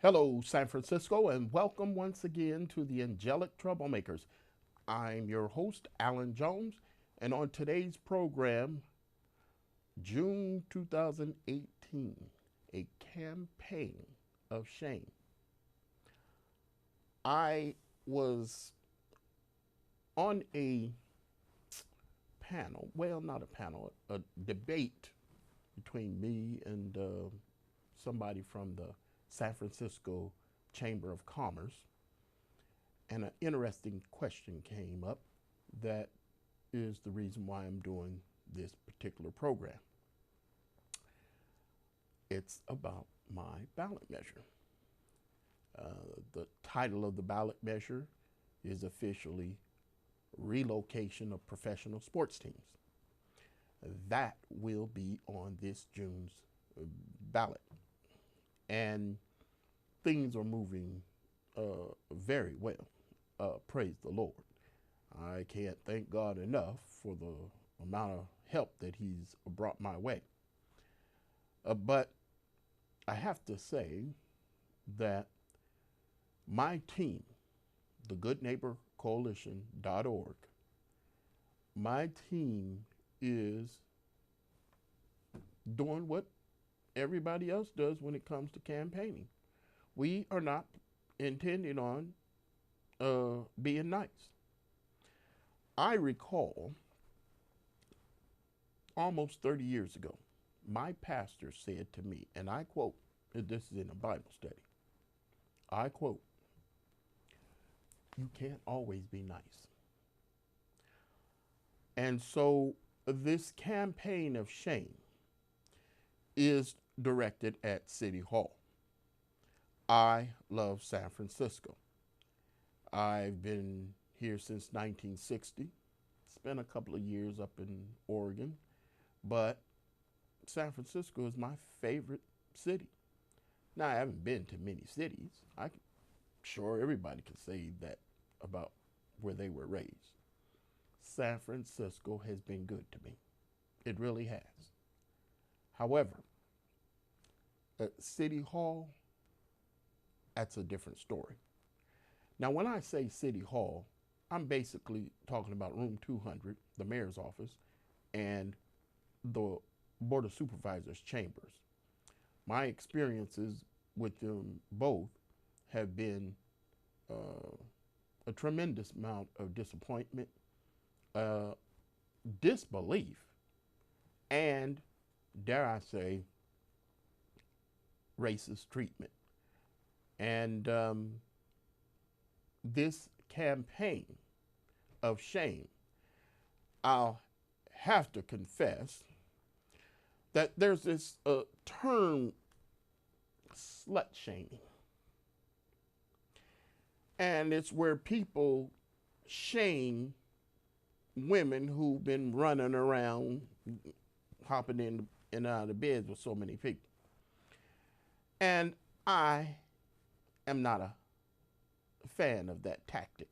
Hello, San Francisco, and welcome once again to the Angelic Troublemakers. I'm your host, Alan Jones, and on today's program, June 2018, a campaign of shame. I was on a panel, well, not a panel, a debate between me and somebody from the San Francisco Chamber of Commerce, and an interesting question came up that is the reason why I'm doing this particular program. It's about my ballot measure. The title of the ballot measure is officially Relocation of Professional Sports Teams. That will be on this June's ballot. And things are moving very well. Praise the Lord. I can't thank God enough for the amount of help that He's brought my way. But I have to say that my team, the Good Neighbor Coalition.org, my team is doing what everybody else does when it comes to campaigning. We are not intending on being nice. I recall almost 30 years ago, my pastor said to me, and I quote, this is in a Bible study, I quote, "You can't always be nice." And so this campaign of shame is directed at City Hall. I love San Francisco. I've been here since 1960. Spent a couple of years up in Oregon, but San Francisco is my favorite city. Now, I haven't been to many cities. I'm sure everybody can say that about where they were raised. San Francisco has been good to me. It really has. However, at City Hall, that's a different story. Now, when I say City Hall, I'm basically talking about room 200, the mayor's office, and the Board of Supervisors chambers. My experiences with them both have been a tremendous amount of disappointment, disbelief, and, dare I say, racist treatment. And this campaign of shame, I'll have to confess that there's this term, slut shaming. And it's where people shame women who've been running around, hopping in and out of beds with so many people. And I am not a fan of that tactic.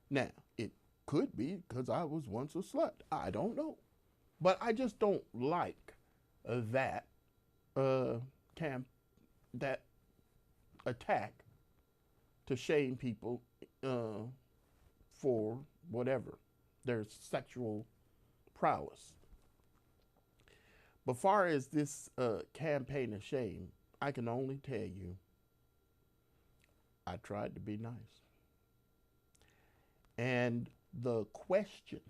Now, it could be because I was once a slut. I don't know. But I just don't like that that attack to shame people for whatever, their sexual prowess. But far as this campaign of shame, I can only tell you, I tried to be nice. And the question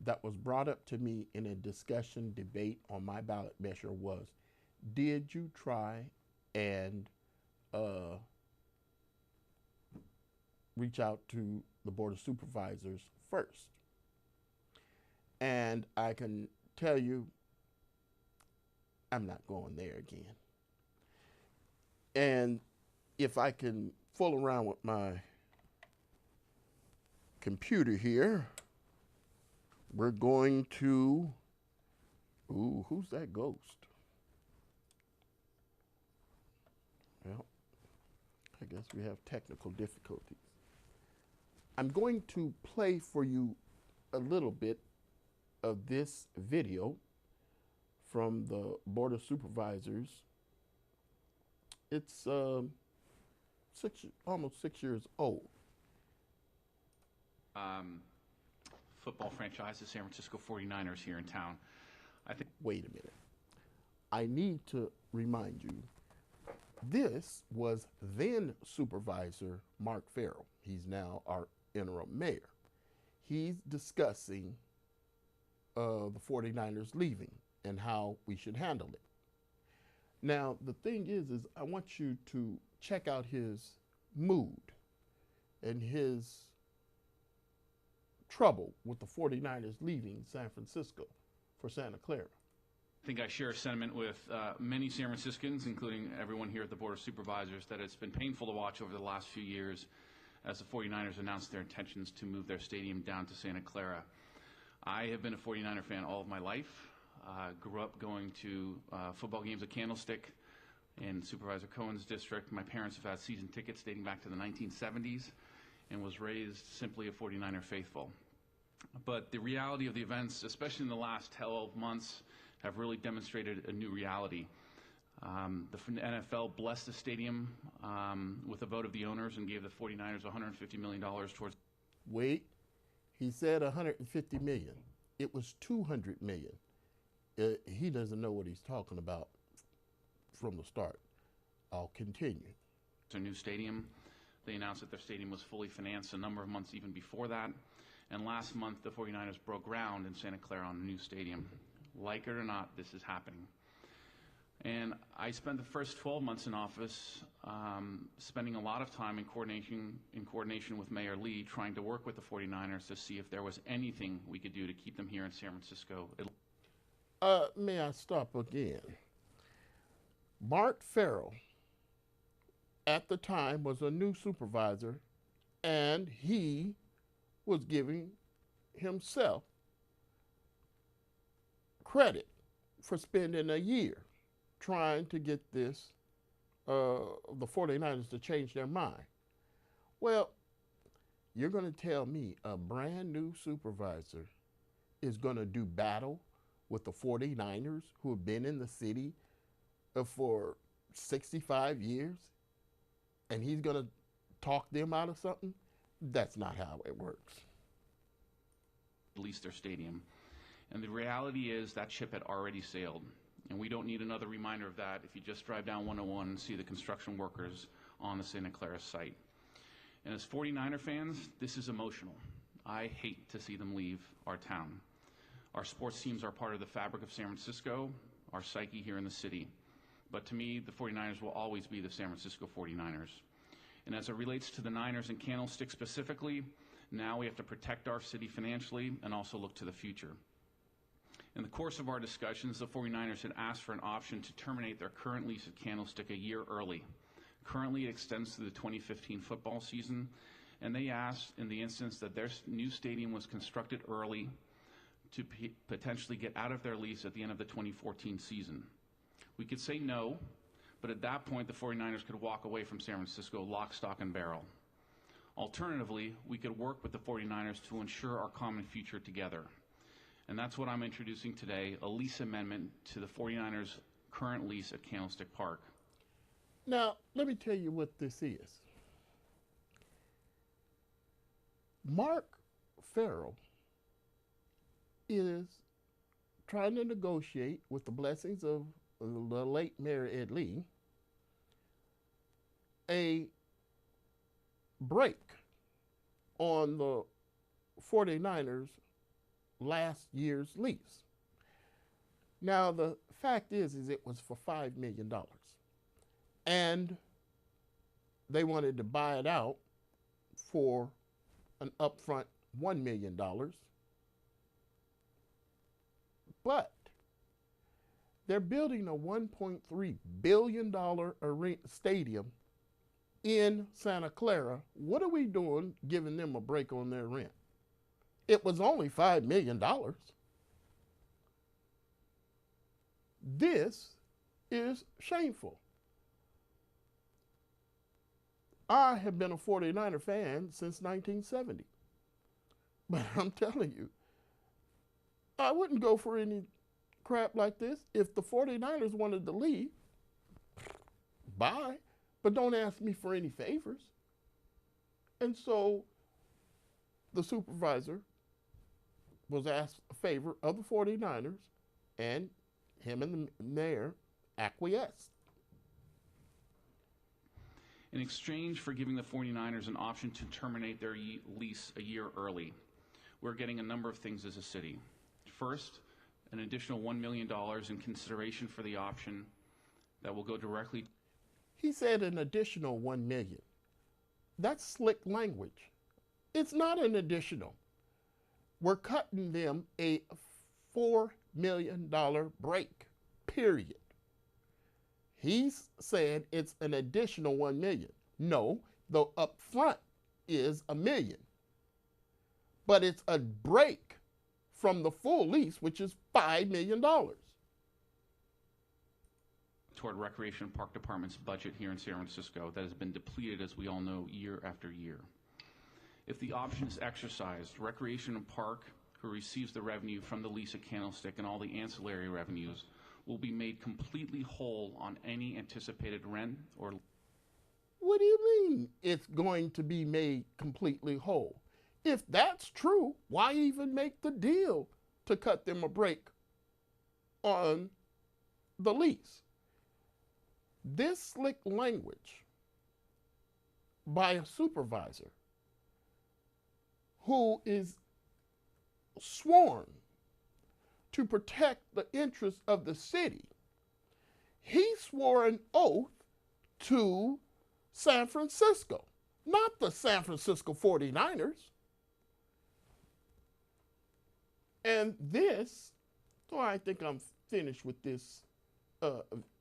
that was brought up to me in a discussion debate on my ballot measure was, did you try and reach out to the Board of Supervisors first? And I can tell you, I'm not going there again. And if I can fool around with my computer here, we're going to, ooh, who's that ghost? Well, I guess we have technical difficulties. I'm going to play for you a little bit of this video from the Board of Supervisors It's almost 6 years old. Football franchise, the San Francisco 49ers here in town. Wait a minute. I need to remind you, this was then Supervisor Mark Farrell. He's now our interim mayor. He's discussing the 49ers leaving and how we should handle it. Now, the thing is I want you to check out his mood and his trouble with the 49ers leaving San Francisco for Santa Clara. I think I share a sentiment with many San Franciscans, including everyone here at the Board of Supervisors, that it's been painful to watch over the last few years as the 49ers announced their intentions to move their stadium down to Santa Clara. I have been a 49er fan all of my life. Grew up going to football games at Candlestick in Supervisor Cohen's district. My parents have had season tickets dating back to the 1970s and was raised simply a 49er faithful. But the reality of the events, especially in the last 12 months, have really demonstrated a new reality. The NFL blessed the stadium with a vote of the owners and gave the 49ers $150 million towards. Wait, he said 150 million. It was 200 million. He doesn't know what he's talking about from the start. I'll continue. It's a new stadium. They announced that their stadium was fully financed a number of months even before that. And last month, the 49ers broke ground in Santa Clara on a new stadium. Like it or not, this is happening. And I spent the first 12 months in office spending a lot of time in coordination with Mayor Lee, trying to work with the 49ers to see if there was anything we could do to keep them here in San Francisco. May I stop again? Mark Farrell, at the time, was a new supervisor, and he was giving himself credit for spending a year trying to get this, the 49ers to change their mind. Well, you're going to tell me a brand new supervisor is going to do battle with the 49ers who have been in the city for 65 years, and he's going to talk them out of something? That's not how it works. Lease their stadium. And the reality is that ship had already sailed. And we don't need another reminder of that if you just drive down 101 and see the construction workers on the Santa Clara site. And as 49er fans, this is emotional. I hate to see them leave our town. Our sports teams are part of the fabric of San Francisco, our psyche here in the city. But to me, the 49ers will always be the San Francisco 49ers. And as it relates to the Niners and Candlestick specifically, now we have to protect our city financially and also look to the future. In the course of our discussions, the 49ers had asked for an option to terminate their current lease at Candlestick a year early. Currently, it extends to the 2015 football season, and they asked in the instance that their new stadium was constructed early to potentially get out of their lease at the end of the 2014 season. We could say no, but at that point, the 49ers could walk away from San Francisco lock, stock, and barrel. Alternatively, we could work with the 49ers to ensure our common future together. And that's what I'm introducing today, a lease amendment to the 49ers' current lease at Candlestick Park. Now, let me tell you what this is. Mark Farrell is trying to negotiate with the blessings of the late Mayor Ed Lee a break on the 49ers' last year's lease. Now, the fact is it was for $5 million. And they wanted to buy it out for an upfront $1 million. But they're building a $1.3 billion stadium in Santa Clara. What are we doing giving them a break on their rent? It was only $5 million. This is shameful. I have been a 49er fan since 1970. But I'm telling you, I wouldn't go for any crap like this. If the 49ers wanted to leave, bye, but don't ask me for any favors. And so the supervisor was asked a favor of the 49ers, and him and the mayor acquiesced. In exchange for giving the 49ers an option to terminate their lease a year early, we're getting a number of things as a city. First, an additional $1 million in consideration for the option that will go directly. He said an additional $1 million. That's slick language. It's not an additional. We're cutting them a $4 million break, period. He's saying it's an additional $1 million. No, the upfront is $1 million. But it's a break from the full lease, which is $5 million. Toward Recreation and Park Department's budget here in San Francisco that has been depleted, as we all know, year after year. If the option is exercised, Recreation and Park, who receives the revenue from the lease at Candlestick and all the ancillary revenues, will be made completely whole on any anticipated rent or... What do you mean it's going to be made completely whole? If that's true, why even make the deal to cut them a break on the lease? This slick language by a supervisor who is sworn to protect the interests of the city, he swore an oath to San Francisco, not the San Francisco 49ers. And this, so I think I'm finished with this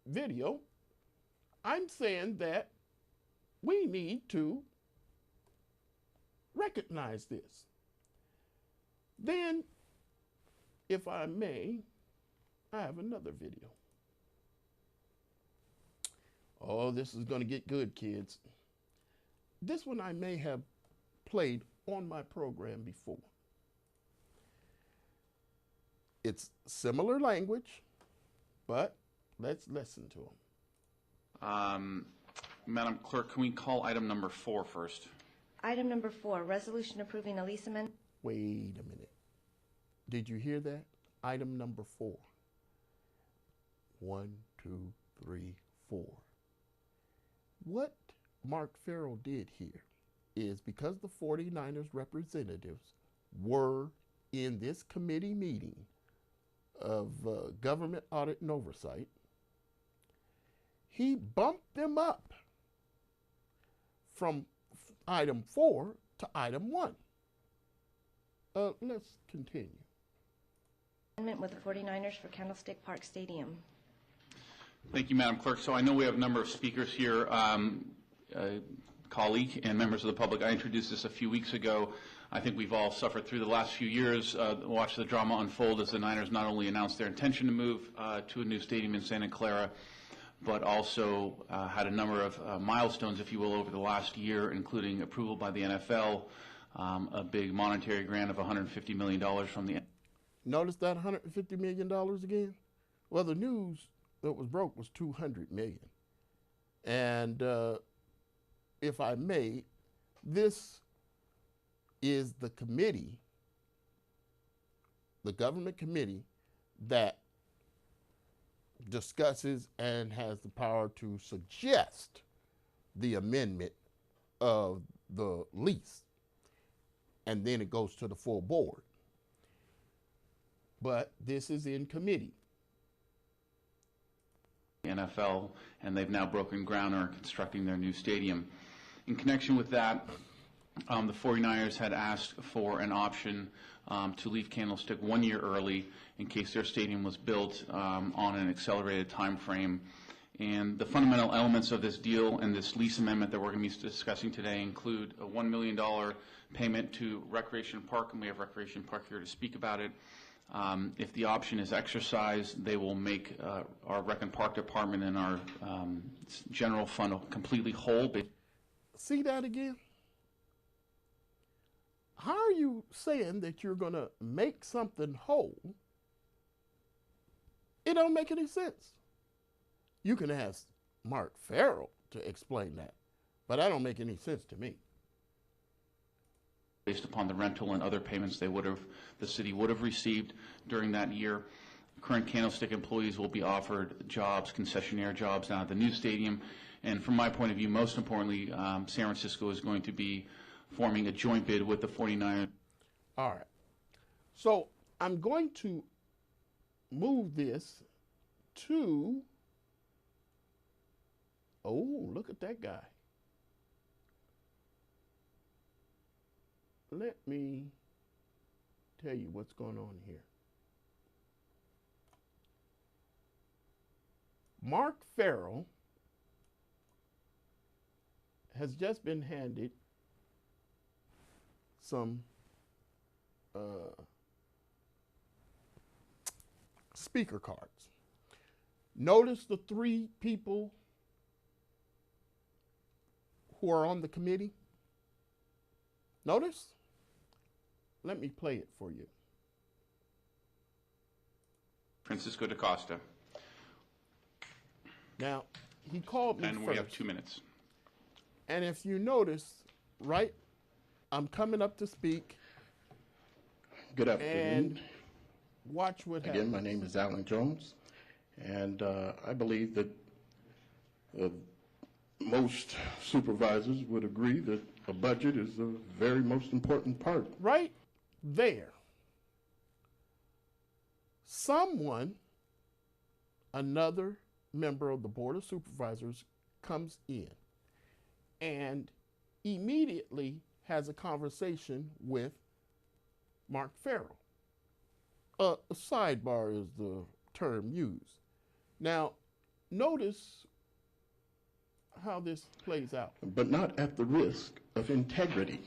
video. I'm saying that we need to recognize this. Then, if I may, I have another video. Oh, this is going to get good, kids. This one I may have played on my program before. It's similar language, but let's listen to them. Madam Clerk, can we call item number 4 first? Item number 4, resolution approving a lease amendment. Wait a minute. Did you hear that? Item number 4. 1, 2, 3, 4. What Mark Farrell did here is, because the 49ers representatives were in this committee meeting of government audit and oversight, he bumped them up from item 4 to item 1. Let's continue. Amendment with the 49ers for Candlestick Park Stadium. Thank you, Madam Clerk. So I know we have a number of speakers here, colleague and members of the public. I introduced this a few weeks ago. I think we've all suffered through the last few years, watched the drama unfold as the Niners not only announced their intention to move to a new stadium in Santa Clara, but also had a number of milestones, if you will, over the last year, including approval by the NFL, a big monetary grant of $150 million from the... Notice that $150 million again? Well, the news that was broke was $200 million. And if I may, this is the committee, the government committee, that discusses and has the power to suggest the amendment of the lease. And then it goes to the full board. But this is in committee. NFL, and they've now broken ground and are constructing their new stadium. In connection with that, the 49ers had asked for an option to leave Candlestick 1 year early in case their stadium was built on an accelerated time frame. And the fundamental elements of this deal and this lease amendment that we're going to be discussing today include a $1 million payment to Recreation Park, and we have Recreation Park here to speak about it. If the option is exercised, they will make our Rec and Park Department and our general fund completely whole. See that again? How are you saying that you're going to make something whole? It don't make any sense. You can ask Mark Farrell to explain that, but that don't make any sense to me. Based upon the rental and other payments the city would have received during that year. Current Candlestick employees will be offered jobs, concessionaire jobs down at the new stadium. And from my point of view, most importantly, San Francisco is going to be forming a joint bid with the 49ers. All right. So I'm going to move this to, oh, look at that guy. Let me tell you what's going on here. Mark Farrell has just been handed some speaker cards. Notice the 3 people who are on the committee. Notice? Let me play it for you. Francisco DaCosta. Now, he called me and first. We have 2 minutes. And if you notice, right, I'm coming up to speak. Good afternoon. And watch what happens. Again, my name is Alan Jones, and I believe that most supervisors would agree that a budget is the very most important part. Right there, someone, another member of the Board of Supervisors, comes in and immediately has a conversation with Mark Farrell. A sidebar is the term used. Now, notice how this plays out. But not at the risk of integrity.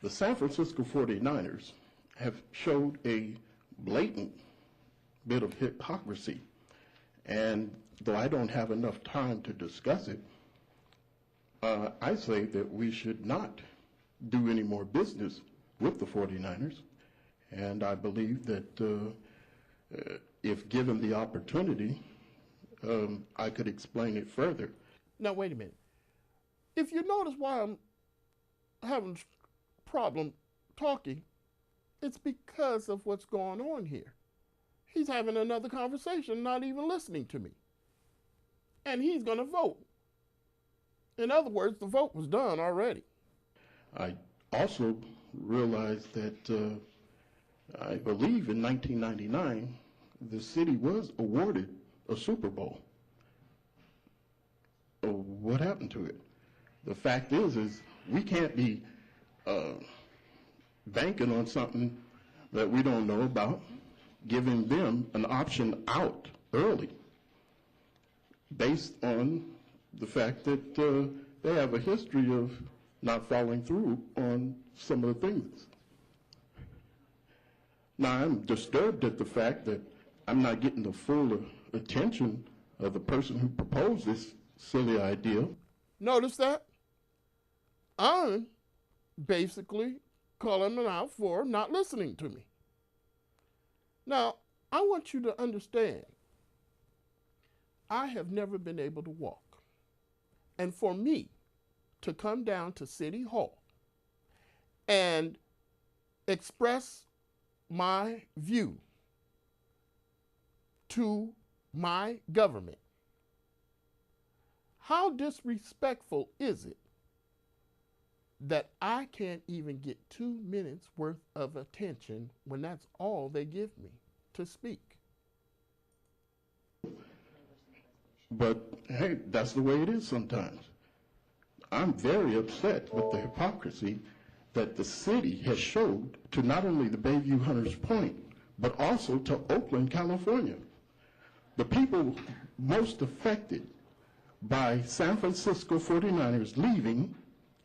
The San Francisco 49ers have showed a blatant bit of hypocrisy. And though I don't have enough time to discuss it, I say that we should not do any more business with the 49ers. And I believe that if given the opportunity, I could explain it further. Now, wait a minute. If you notice why I'm having problem talking, it's because of what's going on here. He's having another conversation, not even listening to me. And he's going to vote. In other words, the vote was done already. I also realized that I believe in 1999, the city was awarded a Super Bowl. What happened to it? The fact is we can't be banking on something that we don't know about, giving them an option out early based on the fact that they have a history of not following through on some of the things. Now, I'm disturbed at the fact that I'm not getting the full attention of the person who proposed this silly idea. Notice that? I'm basically calling him out for not listening to me. Now, I want you to understand, I have never been able to walk. And for me to come down to City Hall and express my view to my government, how disrespectful is it that I can't even get 2 minutes worth of attention when that's all they give me to speak? But hey, that's the way it is sometimes. I'm very upset with the hypocrisy that the city has showed to not only the Bayview Hunters Point, but also to Oakland, California. The people most affected by San Francisco 49ers leaving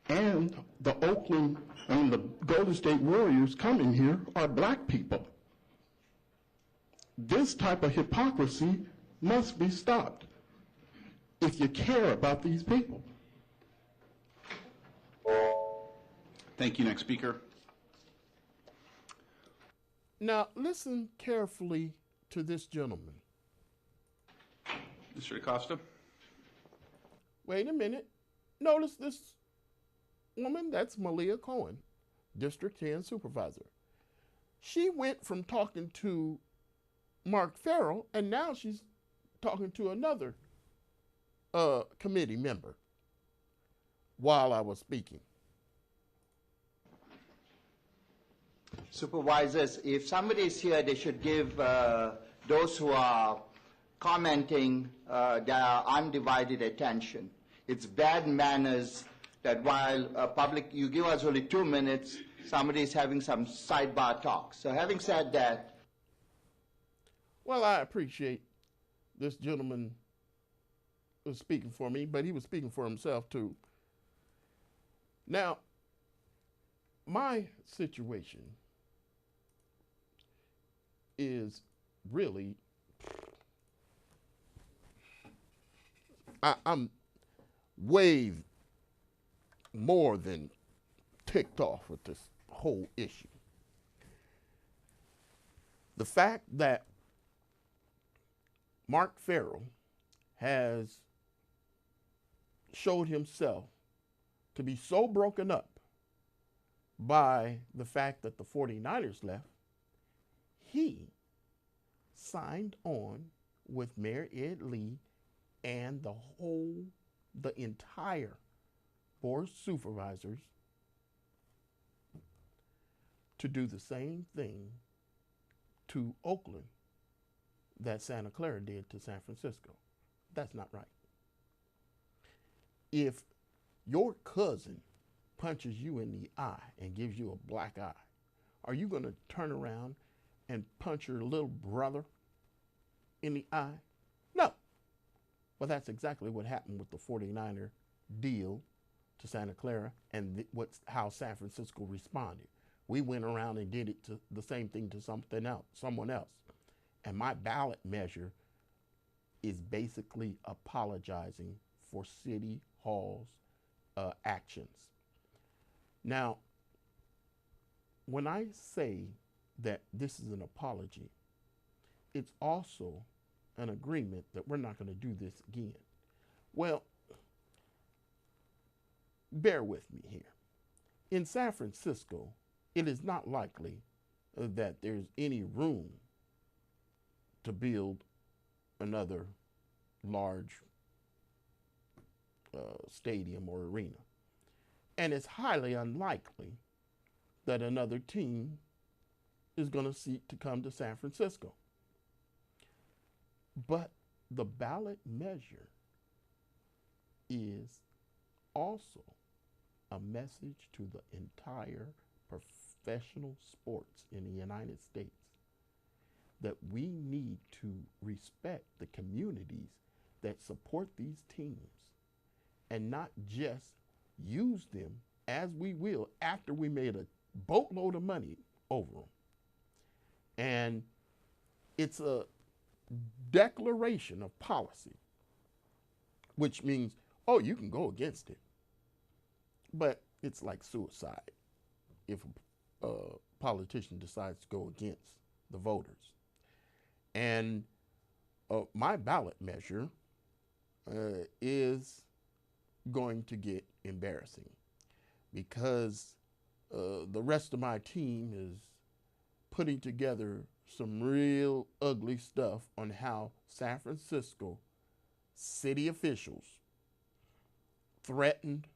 and the the Golden State Warriors coming here are black people. This type of hypocrisy must be stopped if you care about these people. Thank you. Next speaker. Now, listen carefully to this gentleman. Mr. DaCosta. wait a minute. Notice this woman, that's Malia Cohen, District 10 Supervisor. She went from talking to Mark Farrell, and now she's talking to another committee member while I was speaking. Supervisors, if somebody is here, they should give those who are commenting their undivided attention. It's bad manners that while you give us only 2 minutes, somebody is having some sidebar talk. So having said that. Well, I appreciate this gentleman was speaking for me, but he was speaking for himself too. Now, my situation is really, I'm way more than ticked off with this whole issue. The fact that Mark Farrell has showed himself to be so broken up by the fact that the 49ers left, he signed on with Mayor Ed Lee and the entire Board of Supervisors to do the same thing to Oakland that Santa Clara did to San Francisco. That's not right. If your cousin punches you in the eye and gives you a black eye, are you going to turn around and punch your little brother in the eye? No. Well, that's exactly what happened with the 49er deal to Santa Clara and how San Francisco responded. We went around and did it to the same thing to someone else. And my ballot measure is basically apologizing for City Hall's actions. Now, when I say that this is an apology, it's also an agreement that we're not going to do this again. Well, bear with me here. In San Francisco, it is not likely that there's any room to build another large stadium or arena. And it's highly unlikely that another team is going to seek to come to San Francisco. But the ballot measure is also a message to the entire professional sports in the United States that we need to respect the communities that support these teams and not just use them as we will after we made a boatload of money over them. And it's a declaration of policy, which means, oh, you can go against it. But it's like suicide if a politician decides to go against the voters. And my ballot measure is going to get embarrassing because the rest of my team is putting together some real ugly stuff on how San Francisco city officials threatened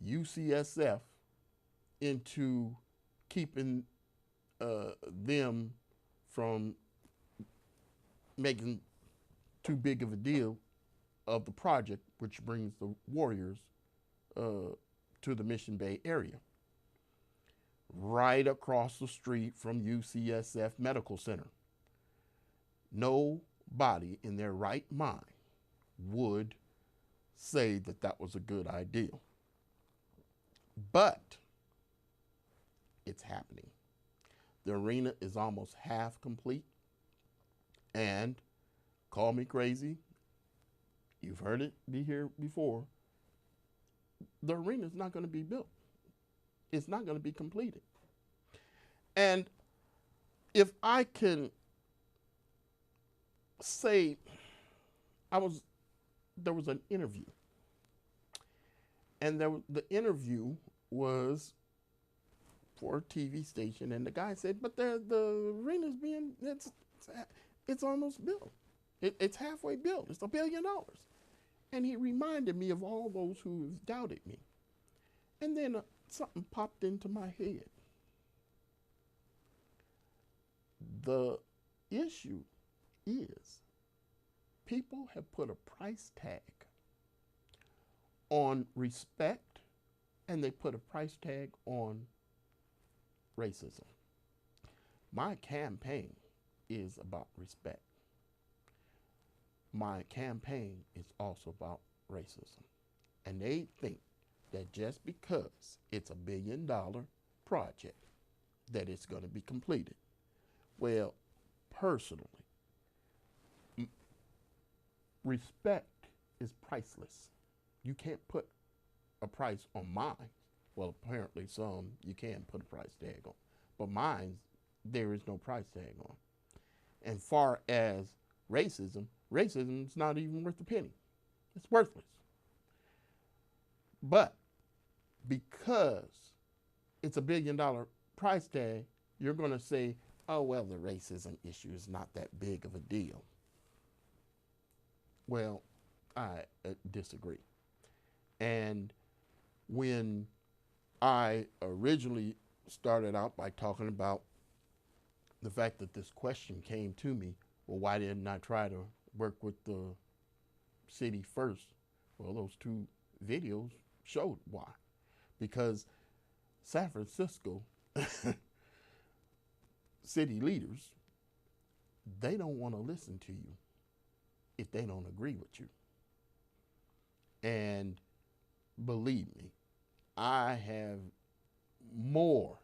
UCSF into keeping them from making too big of a deal of the project, which brings the Warriors to the Mission Bay area, right across the street from UCSF Medical Center. Nobody in their right mind would say that that was a good idea. But it's happening. The arena is almost half complete. And call me crazy, you've heard it be here before, the arena is not going to be built. It's not going to be completed. And if I can say, there was an interview And the interview was for a TV station, and the guy said, "But the arena's it's almost built. It's halfway built. It's $1 billion." And he reminded me of all those who have doubted me. And then something popped into my head. The issue is people have put a price tag on respect, and they put a price tag on racism. My campaign is about respect. My campaign is also about racism. And they think that just because it's $1 billion project that it's going to be completed. Well, personally, respect is priceless. You can't put a price on mine. Well, apparently some you can put a price tag on. But mine, there is no price tag on. And far as racism is not even worth a penny. It's worthless. But because it's $1 billion price tag, you're going to say, oh, well, the racism issue is not that big of a deal. Well, I disagree. And when I originally started out by talking about the fact that this question came to me, well, why didn't I try to work with the city first? Well, those 2 videos showed why. Because San Francisco city leaders, they don't want to listen to you if they don't agree with you. And believe me, I have more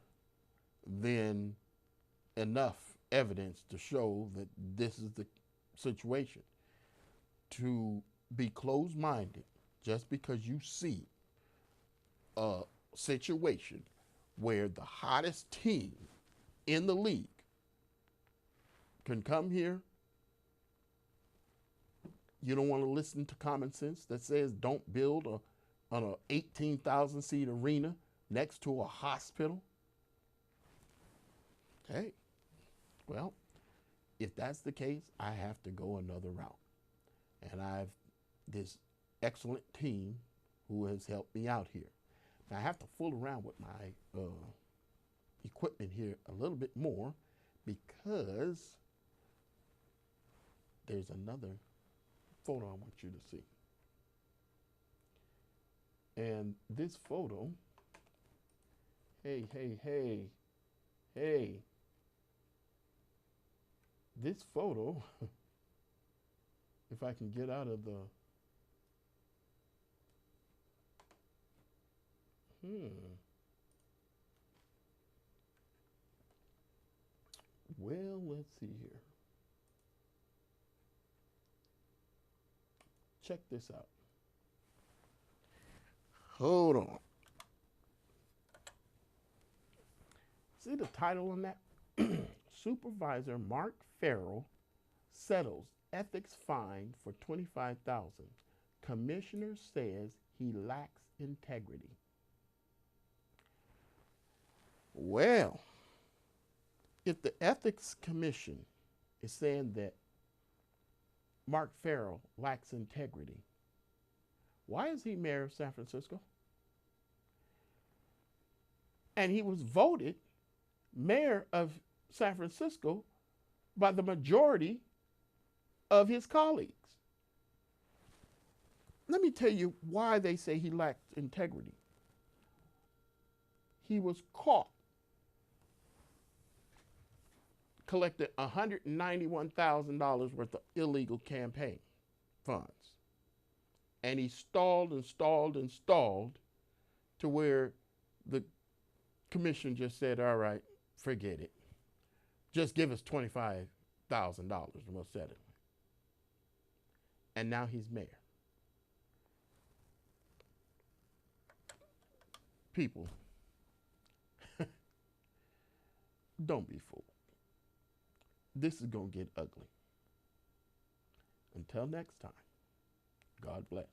than enough evidence to show that this is the situation. To be closed-minded just because you see a situation where the hottest team in the league can come here, you don't want to listen to common sense that says don't build an 18,000 seat arena next to a hospital? Hey, well, if that's the case, I have to go another route. And I have this excellent team who has helped me out here. Now, I have to fool around with my equipment here a little bit more because there's another photo I want you to see. And this photo, hey, this photo, if I can get out of the, well, let's see here. Check this out. Hold on. See the title on that? Supervisor Mark Farrell settles ethics fine for $25,000. Commissioner says he lacks integrity. Well, if the Ethics Commission is saying that Mark Farrell lacks integrity, why is he mayor of San Francisco? And he was voted mayor of San Francisco by the majority of his colleagues. Let me tell you why they say he lacked integrity. He was caught collecting $191,000 worth of illegal campaign funds. And he stalled to where the commission just said, all right, forget it. Just give us $25,000 and we'll settle it. And now he's mayor. People, don't be fooled. This is going to get ugly. Until next time, God bless.